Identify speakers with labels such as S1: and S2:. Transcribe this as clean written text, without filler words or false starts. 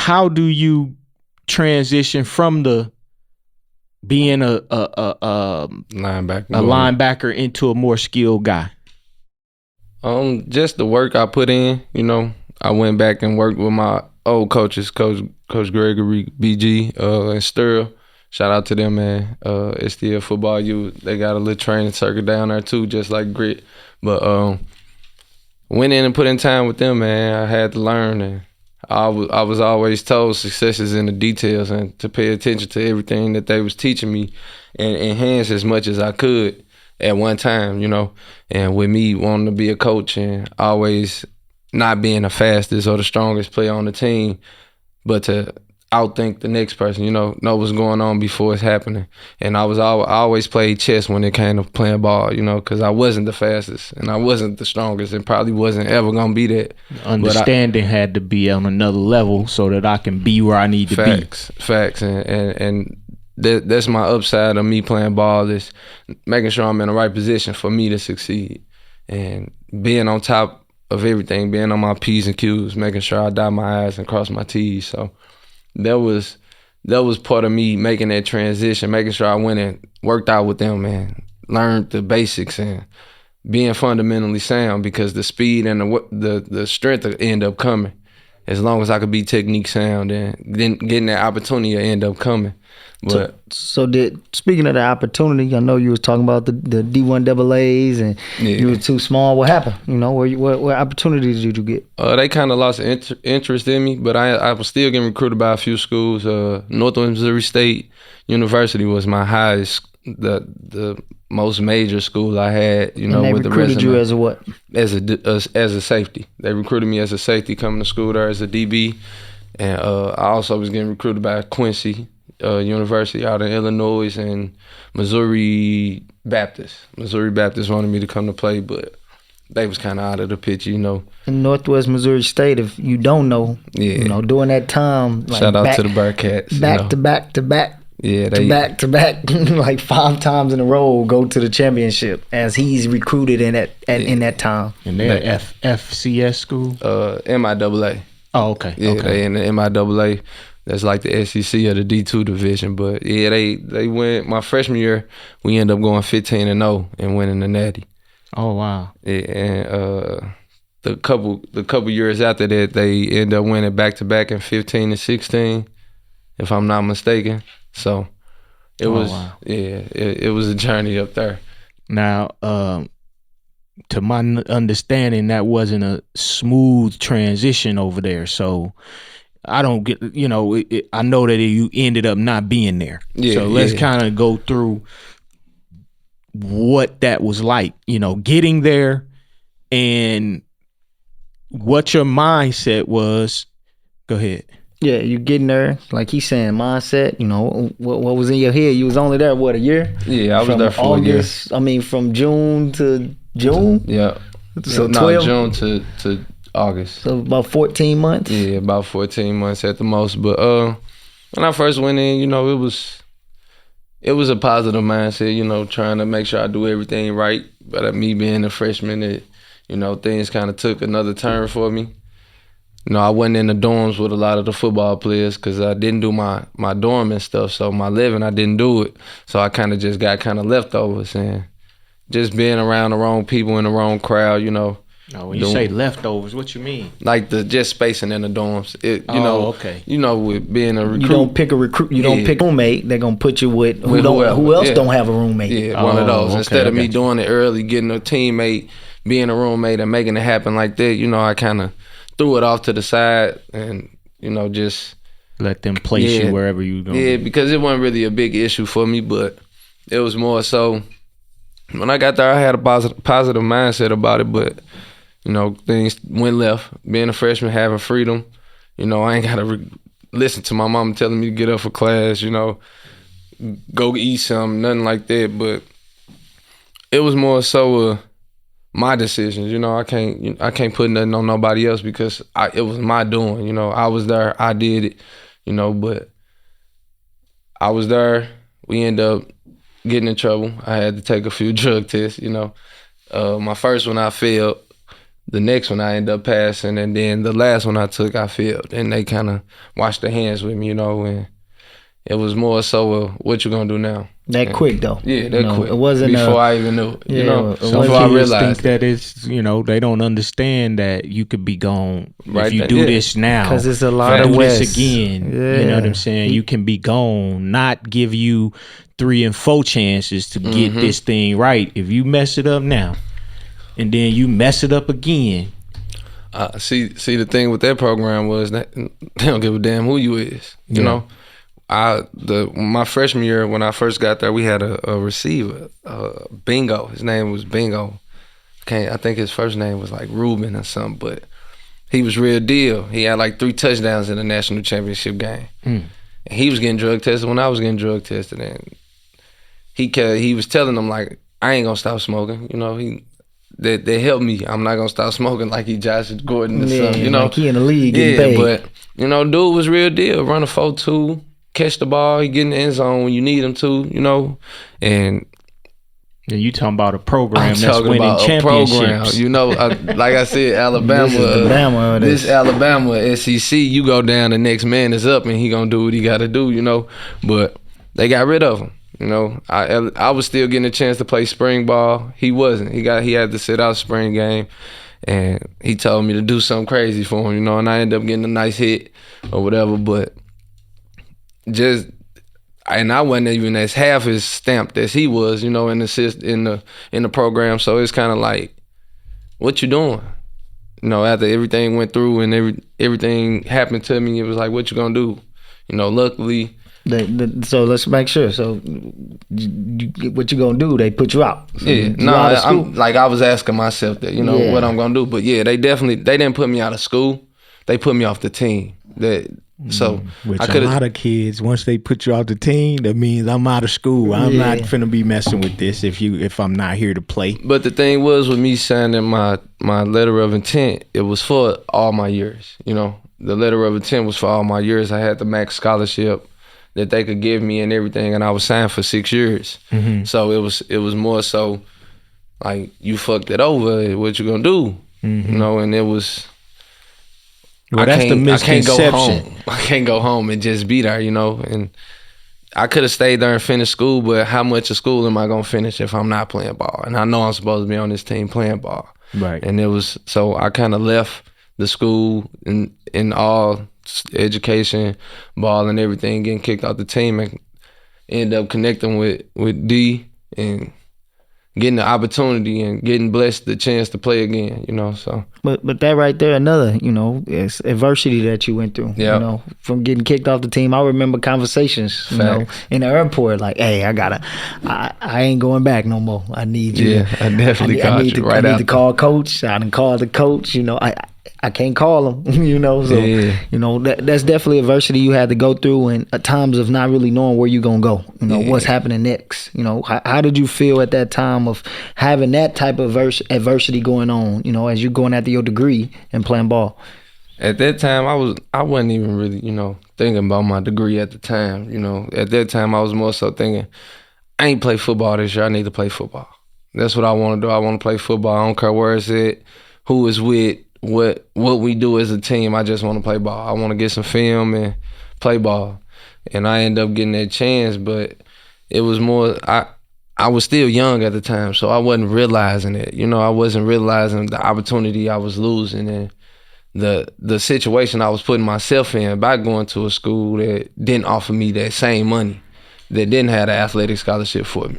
S1: how do you transition from the being a linebacker into a more skilled guy?
S2: Just the work I put in. I went back and worked with my old coaches, Coach Gregory, BG, and Sturl. Shout out to them, man. It's still football U. They got a little training circuit down there too, just like Grit. But went in and put in time with them, man. I had to learn, and I was always told success is in the details, and to pay attention to everything that they was teaching me and enhance as much as I could at one time, And with me wanting to be a coach and always not being the fastest or the strongest player on the team, but to outthink the next person, know what's going on before it's happening. And I always played chess when it came to playing ball, because I wasn't the fastest and I wasn't the strongest and probably wasn't ever going to be that.
S1: Understanding had to be on another level so that I can be where I need to be.
S2: Facts. And that's my upside of me playing ball, is making sure I'm in the right position for me to succeed. And being on top of everything, being on my P's and Q's, making sure I dot my I's and cross my T's. So that was part of me making that transition, making sure I went and worked out with them and learned the basics and being fundamentally sound, because the speed and the strength will end up coming as long as I could be technique sound, and then getting that opportunity will end up coming. But
S3: so speaking of the opportunity, I know you was talking about the D1 AA's and you were too small. What happened? What opportunities did you get?
S2: They kind of lost interest in me, but I was still getting recruited by a few schools. Northwest Missouri State University was my highest, the most major school I had.
S3: And they
S2: with the
S3: recruited
S2: resume.
S3: you as a what?
S2: As a safety. They recruited me as a safety coming to school there as a DB, and I also was getting recruited by Quincy University out in Illinois and Missouri Baptist. Missouri Baptist wanted me to come to play, but they was kind of out of the picture,
S3: In Northwest Missouri State, if you don't know, during that time, like
S2: shout out to the Bearcats.
S3: Back to back.
S2: Yeah,
S3: back to back, like 5 times in a row, go to the championship as he's recruited in that time.
S1: And they're FCS school?
S2: MIAA.
S1: Oh, okay.
S2: Yeah,
S1: okay.
S2: They in the MIAA. That's like the SEC or the D2 division. But yeah, they went my freshman year. We ended up going 15-0 and winning the Natty.
S1: Oh wow!
S2: Yeah, and the couple years after that, they ended up winning back to back in 15 and 16, if I'm not mistaken. So it was it was a journey up there.
S1: Now, to my understanding, that wasn't a smooth transition over there. So I don't get, I know that you ended up not being there. Yeah, so let's kind of go through what that was like, getting there and what your mindset was. Go ahead.
S3: Yeah, you getting there, like he's saying, mindset, what was in your head? You was only there, a year?
S2: Yeah, I was there for
S3: August, a year. I mean, from June to June?
S2: Yeah.
S3: So
S2: June to August.
S3: So about 14 months?
S2: Yeah, about 14 months at the most. But when I first went in, it was a positive mindset, trying to make sure I do everything right. But me being a freshman, things kind of took another turn for me. I wasn't in the dorms with a lot of the football players because I didn't do my dorm and stuff. So my living, I didn't do it. So I kind of just got leftovers, and just being around the wrong people in the wrong crowd,
S1: When you say leftovers, what you mean?
S2: Like just spacing in the dorms.
S1: Okay.
S2: With being a recruit.
S3: You don't pick a recruit. You don't pick a roommate. They're going to put you with who else don't have a roommate.
S2: Yeah, one of those. Okay, instead of me doing it early, getting a teammate, being a roommate and making it happen like that, I kind of threw it off to the side and, just
S1: let them place you wherever you go.
S2: Yeah, because it wasn't really a big issue for me, but it was more so when I got there, I had a positive mindset about it, but, things went left. Being a freshman, having freedom, I ain't got to listen to my mom telling me to get up for class, go eat something, nothing like that. But it was more so my decisions, I can't put nothing on nobody else because it was my doing, I was there, I did it, but I was there. We ended up getting in trouble. I had to take a few drug tests, my first one I failed, the next one I ended up passing, and then the last one I took, I failed. And they kind of washed their hands with me, and it was more so what you gonna do now?
S3: That quick though.
S2: Yeah, that quick.
S3: It wasn't
S2: before I even knew it.
S1: Some
S2: before I
S1: kids
S2: realized
S1: think that it's they don't understand that you could be gone
S2: right
S1: if you
S2: then,
S1: do this now.
S3: Because it's a lot of
S1: do
S3: West.
S1: this again.
S3: Yeah.
S1: You know what I'm saying? You can be gone, not give you 3 and 4 chances to get this thing right. If you mess it up now, and then you mess it up again.
S2: See, the thing with that program was that they don't give a damn who you is. You know. My freshman year when I first got there, we had a receiver, Bingo. His name was Bingo. I think his first name was like Ruben or something, but he was real deal. He had like 3 touchdowns in the national championship game. And he was getting drug tested when I was getting drug tested, and he was telling them like, I ain't gonna stop smoking. They helped me. I'm not gonna stop smoking like he Josh Gordon or something.
S3: Like he in the league getting paid.
S2: But dude was real deal. Run a 4.2. Catch the ball, he get in the end zone when you need him to, and
S1: you talking about a program
S2: I'm
S1: that's
S2: talking
S1: winning
S2: about
S1: championships.
S2: A program, like I said, Alabama, this Alabama SEC, you go down, the next man is up, and he gonna do what he gotta do, But they got rid of him, I was still getting a chance to play spring ball. He wasn't. He had to sit out spring game, and he told me to do something crazy for him, and I ended up getting a nice hit or whatever, but. And I wasn't even as half as stamped as he was, in the program. So it's kind of like, what you doing? After everything went through and everything happened to me, it was like, what you gonna do? Luckily.
S3: So let's make sure. So what you gonna do? They put you out. So
S2: I was asking myself that, what I'm gonna do. But yeah, they didn't put me out of school. They put me off the team. So
S1: which a lot of kids, once they put you off the team, that means I'm out of school. I'm not finna be messing with this if I'm not here to play.
S2: But the thing was, with me signing my letter of intent, it was for all my years. The letter of intent was for all my years. I had the max scholarship that they could give me and everything, and I was signed for 6 years. So it was more so like, you fucked it over. What you gonna do? And it was.
S1: Well, that's the misconception.
S2: I can't go home and just be there, and I could have stayed there and finished school, but how much of school am I going to finish if I'm not playing ball? And I know I'm supposed to be on this team playing ball.
S1: Right.
S2: And it was, so I kind of left the school in all education, ball and everything, getting kicked out the team, and ended up connecting with D and getting the opportunity and getting blessed the chance to play again, so.
S3: But that right there, another, it's adversity that you went through, from getting kicked off the team. I remember conversations, in the airport, like, hey, I ain't going back no more. I need you.
S2: Yeah, I definitely called you right out.
S3: I need to call coach. I done called the coach, I can't call him, so, that's definitely adversity you had to go through, and at times of not really knowing where you're going to go, what's happening next. How did you feel at that time of having that type of adversity going on, as you're going after your degree and playing ball?
S2: At that time, I wasn't even really, thinking about my degree at the time. At that time, I was more so thinking, I ain't play football this year. I need to play football. That's what I want to do. I want to play football. I don't care where it's at, who is with, what we do as a team. I just want to play ball. I want to get some film and play ball. And I ended up getting that chance, but it was more, I was still young at the time, so I wasn't realizing it. I wasn't realizing the opportunity I was losing and the situation I was putting myself in by going to a school that didn't offer me that same money, that didn't have the athletic scholarship for me.